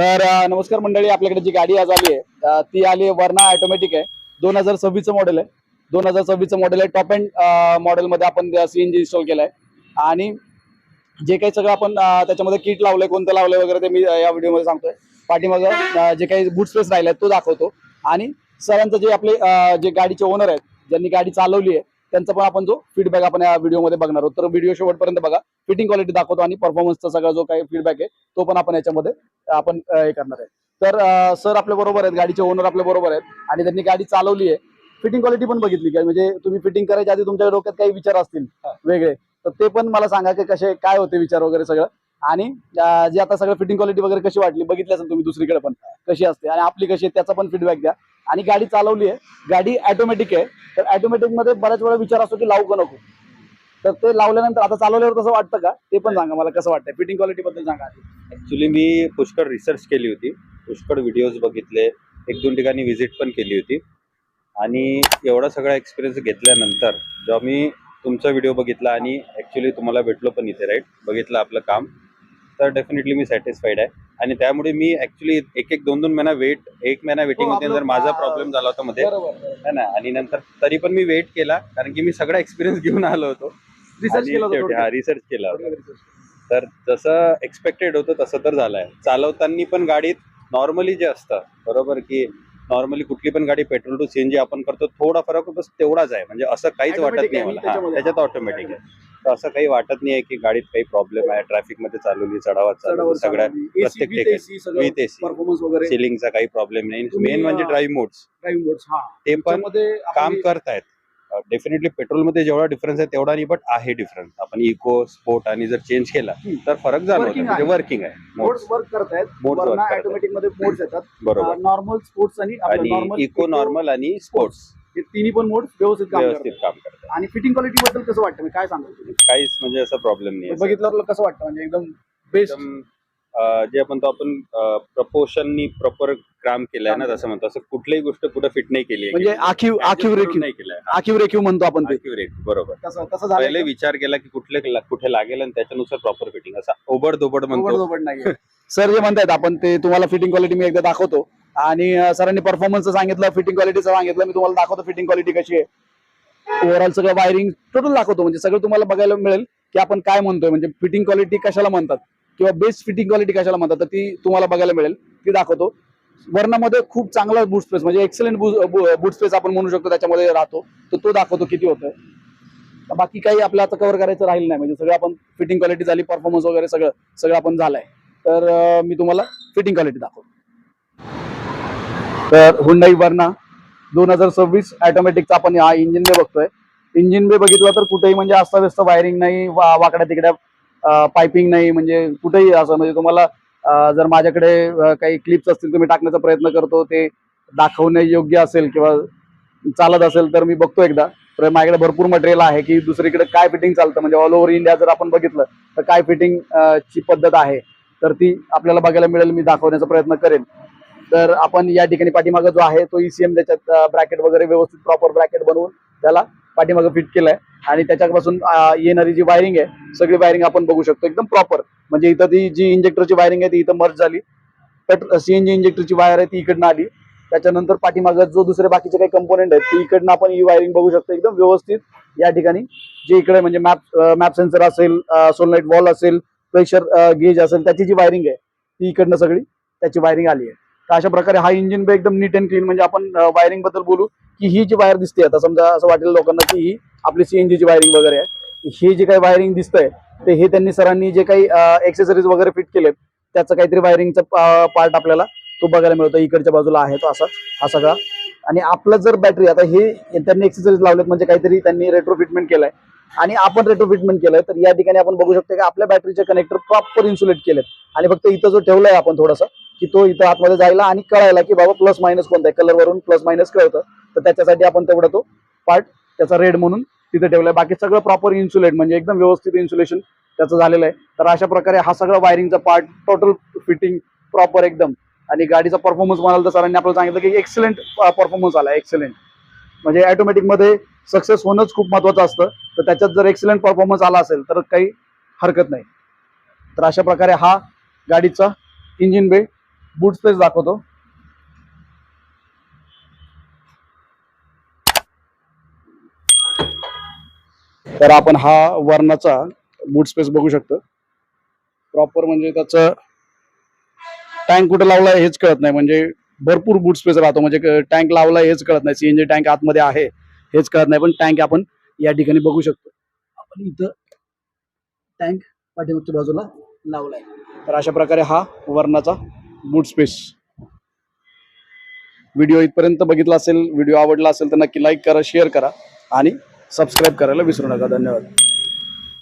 तर नमस्कार मंडळी, आपल्याकडे जी गाडी आज आली आहे ती आली आहे वर्ना ऑटोमॅटिक आहे. 2026 मॉडेल आहे. 2026 मॉडेल आहे. टॉप एंड मॉडेल मध्ये आपण सीएनजी इन्स्टॉल केलाय आणि जे काही सगळं आपण त्याच्यामध्ये किट लावलंय, कोणतं लावलंय वगैरे ते मी या व्हिडिओमध्ये सांगतोय. पाठीमागं जे काही बूट स्पेस राहिलाय तो दाखवतो आणि सरांचं जे आपले जे गाडीचे ओनर आहेत, ज्यांनी गाडी चालवली आहे, त्यांचा पण आपण जो फीडबॅक आपण या व्हिडिओमध्ये बघणार आहोत. तर व्हिडिओ शेवटपर्यंत बघा. फिटिंग क्वालिटी दाखवतो आणि परफॉर्मन्सचा सगळा जो काही फीडबॅक आहे तो पण आपण याच्यामध्ये आपण हे करणार आहे. तर सर आपल्या बरोबर आहेत, गाडीचे ओनर आपल्या बरोबर आहेत आणि त्यांनी गाडी चालवली आहे. फिटिंग क्वालिटी पण बघितली काय, म्हणजे तुम्ही फिटिंग करायच्या आधी तुमच्या डोक्यात काही विचार असतील वेगळे, तर ते पण मला सांगा की कसे काय होते विचार वगैरे सगळं. आणि जे आता सगळं फिटिंग क्वालिटी वगैरे कशी वाटली, बघितली असेल तुम्ही दुसरीकडे पण कशी असते आणि आपली कशी आहे त्याचा पण फीडबॅक द्या. आणि गाडी चालवली आहे, गाडी ऑटोमॅटिक आहे. तर ऑटोमॅटिक मध्ये बऱ्याच वेळा विचार असतो की लावू का नको, तर ते लावल्यानंतर आता चालवल्यावर तसं वाटतं का ते पण सांगा मला, कसं वाटतं फिटिंग क्वालिटी बद्दल सांगा. ऍक्च्युली मी पुष्कळ रिसर्च केली होती, पुष्कळ व्हिडिओज बघितले, एक दोन ठिकाणी व्हिजिट पण केली होती आणि एवढा सगळा एक्सपिरियन्स घेतल्यानंतर जेव्हा मी तुमचा व्हिडिओ बघितला आणि ऍक्च्युली तुम्हाला भेटलो पण इथे, राईट, बघितलं आपलं काम, तर डेफिनेटली मी सॅटिस्फाईड आहे. आणि त्यामुळे मी ऍक्च्युली एक दोन महिना एक महिना वेटिंग होते. नंतर माझा प्रॉब्लेम झाला होता मध्ये, है ना, आणि नंतर तरी पण मी वेट केला कारण की मी सगळा एक्सपिरियन्स घेऊन आलो होतो. रिसर्च केला होता. तर जसं एक्सपेक्टेड होतं तसं तर झालंय. चालवताना पण गाडीत नॉर्मली जे असतं, बरोबर, की नॉर्मली कुठली पण गाडी पेट्रोल टू सीएनजी आपण करतो, थोडा फरक बस तेवढाच आहे. म्हणजे असं काहीच वाटत नाही मला. त्याच्यात ऑटोमॅटिक आहे. तर असं काही वाटत नाही आहे की गाडीत काही प्रॉब्लेम आहे, ट्रॅफिक मध्ये चालवली, चढावात चालवली, सगळ्या प्रत्येक ठिकाणी विथ एसी, सिलिंगचा काही प्रॉब्लेम नाही. मेन म्हणजे ड्राईव्ह मोड्स ते पण काम करतायत. डेफिनेटली पेट्रोलमध्ये जेवढा डिफरन्स आहे तेवढा नाही, बट आहे डिफरन्स. आपण इको स्पोर्ट आणि जर चेंज केला तर फरक जाणवतो. म्हणजे वर्किंग आहे, मोड्स वर्क करतायत. ऑटोमॅटिक मध्ये मोड्स येतात, बरोबर. नॉर्मल, स्पोर्ट्स आणि इको, नॉर्मल आणि स्पोर्ट्स, हे तिन्ही पण मोड्स व्यवस्थित काम करतात. आणि फिटिंग क्वालिटी बद्दल कसं वाटतं, काय सांगाल तुम्ही? काहीच म्हणजे असा प्रॉब्लेम नाही. बघितलं कसं वाटतं, म्हणजे एकदम बेस्ट. जे म्हणतो आपण प्रपोर्शननी प्रॉपर काम केलंय ना, तसं म्हणतो. असं कुठलीही गोष्ट कुठं फिट नाही केली, म्हणजे आखीव रेखीव म्हणतो आपण ते. बरोबर. तसं पहिले विचार केला की कुठे लागेल आणि त्याच्यानुसार प्रॉपर फिटिंग. असा ओबड म्हणतो नाही. सर जे म्हणतायत आपण ते तुम्हाला फिटिंग क्वालिटी मी एकदा दाखवतो आणि सरांनी परफॉर्मन्स सांगितलं, फिटिंग क्वालिटीचं सांगितलं. मी तुम्हाला दाखवतो फिटिंग क्वालिटी कशी आहे. ओव्हरऑल सगळं वायरिंग टोटल दाखवतो, म्हणजे सगळं तुम्हाला बघायला मिळेल की आपण काय म्हणतोय, म्हणजे फिटिंग क्वालिटी कशाला म्हणतात किंवा बेस्ट फिटिंग क्वालिटी कशाला म्हणतात, तर ती तुम्हाला बघायला मिळेल, ती दाखवतो. वर्णामध्ये खूप चांगला बूट स्पेस, म्हणजे एक्सलेंट बूट स्पेस आपण म्हणू शकतो त्याच्यामध्ये राहतो, तर तो दाखवतो किती होतोय. बाकी काही आपलं आता कव्हर करायचं राहील नाही, म्हणजे सगळं आपण फिटिंग क्वालिटी झाली, परफॉर्मन्स वगैरे सगळं आपण झालंय. तर मी तुम्हाला फिटिंग क्वालिटी दाखवतो. तर हुंडाई वर्ना 2026 ऑटोमॅटिकचा आपण हा इंजिन बे बघतोय. इंजिन बे बघितलं तर कुठेही म्हणजे अस्ताव्यस्त वायरिंग नाही, वाकड्या तिकड्या पायपिंग नाही, म्हणजे कुठेही असं, म्हणजे तुम्हाला जर माझ्याकडे काही क्लिप्स असतील तुम्ही टाकण्याचा प्रयत्न करतो, ते दाखवणे योग्य असेल किंवा चालत असेल तर मी बघतो एकदा. तर माझ्याकडे भरपूर मटेरियल आहे की दुसरीकडे काय फिटिंग चालतं, म्हणजे ऑल ओव्हर इंडिया जर आपण बघितलं तर काय फिटिंग ची पद्धत आहे, तर ती आपल्याला बघायला मिळेल. मी दाखवण्याचा प्रयत्न करेन. तर आपण या ठिकाणी पाठीमागं जो आहे तो ECM, त्याच्यात ब्रॅकेट वगैरे व्यवस्थित प्रॉपर ब्रॅकेट बनवून त्याला पाठीमागं फिट केलंय आणि त्याच्यापासून येणारी जी वायरिंग आहे सगळी वायरिंग आपण बघू शकतो एकदम प्रॉपर. म्हणजे इथं ती जी इंजेक्टरची वायरिंग आहे ती इथं मर्ज झाली, सीएनजी इंजेक्टरची वायर आहे ती इकडनं आली. त्याच्यानंतर पाठीमागं जो दुसरे बाकीचे काही कंपोनेंट आहेत ती इकडनं आपण ही वायरिंग बघू शकतो एकदम व्यवस्थित. या ठिकाणी जे इकडे म्हणजे मॅप सेन्सर असेल, सोलनाईट वॉल असेल, प्रेशर गेज असेल, त्याची जी वायरिंग आहे ती इकडनं सगळी त्याची वायरिंग आली आहे. तर अशा प्रकारे हा इंजिन बे एकदम नीट अँड क्लीन. म्हणजे आपण वायरिंग बद्दल बोलू की ही जी वायर दिसते, आता समजा असं वाटेल लोकांना की ही आपली सीएनजीची वायरिंग वगैरे आहे, हे जे काही वायरिंग दिसतंय ते हे त्यांनी सरांनी जे काही एक्सेसरीज वगैरे फिट केलेत त्याचं काहीतरी वायरिंगचा पार्ट आपल्याला तो बघायला मिळतो. इकडच्या बाजूला आहे तो असा हा सगळा. आणि आपलं जर बॅटरी, आता हे त्यांनी एक्सेसरीज लावलेत म्हणजे काहीतरी त्यांनी रेट्रो फिटमेंट केलंय आणि आपण रेट्रो फिटमेंट केलंय. तर या ठिकाणी आपण बघू शकतो की आपल्या बॅटरीचे कनेक्टर प्रॉपर इन्सुलेट केलेत आणि फक्त इथं जो ठेवलाय आपण थोडासा की तो इथं आतमध्ये जायला आणि कळायला की बाबा प्लस मायनस कोणता आहे, कलरवरून प्लस मायनस कळतं. तर त्याच्यासाठी आपण तेवढा तो पार्ट त्याचा रेड म्हणून तिथे ठेवलाय. बाकी सगळं प्रॉपर इन्सुलेट, म्हणजे एकदम व्यवस्थित इन्सुलेशन त्याचं झालेलं आहे. तर अशा प्रकारे हा सगळा वायरिंगचा पार्ट टोटल फिटिंग प्रॉपर एकदम. आणि गाडीचा परफॉर्मन्स म्हणाल तर सरांनी आपल्याला सांगितलं की एक्सलेंट परफॉर्मन्स आला, एक्सलेंट. म्हणजे ऑटोमॅटिक मध्ये सक्सेस होणंच खूप महत्वाचं असतं, तर त्याच्यात जर एक्सलेंट परफॉर्मन्स आला असेल तर काही हरकत नाही. तर अशा प्रकारे हा गाडीचा इंजिन बे बूट स्पेस दाखवतो. तर आपण हा वर्णाचा बूट स्पेस बघू शकतो. प्रॉपर म्हणजे त्याचं टँक कुठे लावलाय हेच कळत नाही. म्हणजे भरपूर बूट स्पेस राहतो. म्हणजे टँक लावलाय हेच कळत नाही. सीएनजी टँक आतमध्ये आहे हेच कळत नाही. पण टँक आपण या ठिकाणी बघू शकतो. आपण इथं टँक पाठीमागच्या बाजूला लावलाय. तर अशा प्रकारे हा वर्णाचा बूट स्पेस. व्हिडिओ इथपर्यंत बघितला असेल, व्हिडिओ आवडला असेल तर नक्की लाईक करा, शेअर करा आणि सबस्क्राईब करायला विसरू नका. धन्यवाद.